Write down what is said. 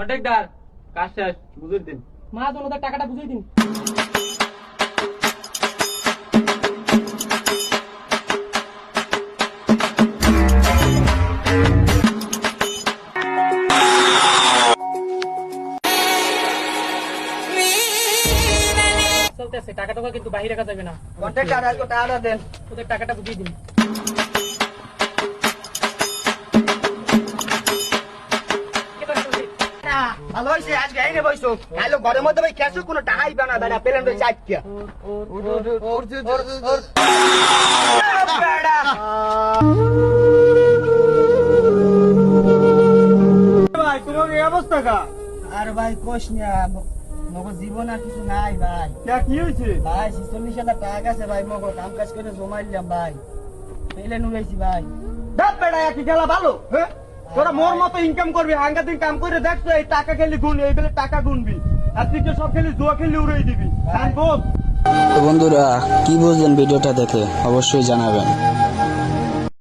Contractor কাজ শেষ, বুঝিয়ে দিন। মহাজন ওদের টাকাটা বুঝিয়ে দিন। চলতেছে, টাকা টাকা কিন্তু বাইরে রাখা যাবে না। কন্ট্রাক্টর আজকে টাকাটা দেন। ওদের টাকাটা বুঝিয়ে দিন। ভালো হয়েছে আজকে আইনে বইছো, কালো ঘরের মধ্যে ভাই ক্যাশও কোনো টাকাই বানা বেড়া পেলেন রয়েছে আজকে। ভাই তোমার এই অবস্থা কা? আর ভাই কোশ না, মগো জীবন আর কিছু নাই ভাই। কি হয়েছে ভাই 46,000 টাকা আছে ভাই, মগো কাম কাজ করে জমাইলাম ভাই, পেলে নুয়েছি ভাই। ডাব বেড়া একই খেলা ভালো। হ্যাঁ তোরা মোর মতো ইনকাম করবি, হাঙ্গা দিন কাম করে দেখছো এই টাকা খেলি গুণ, এই বেলে টাকা গুনবি, আর তুই সব খেলি জুয়া খেলি উড়াই দিবি। তো বন্ধুরা কি বুঝলেন ভিডিওটা দেখে অবশ্যই জানাবেন।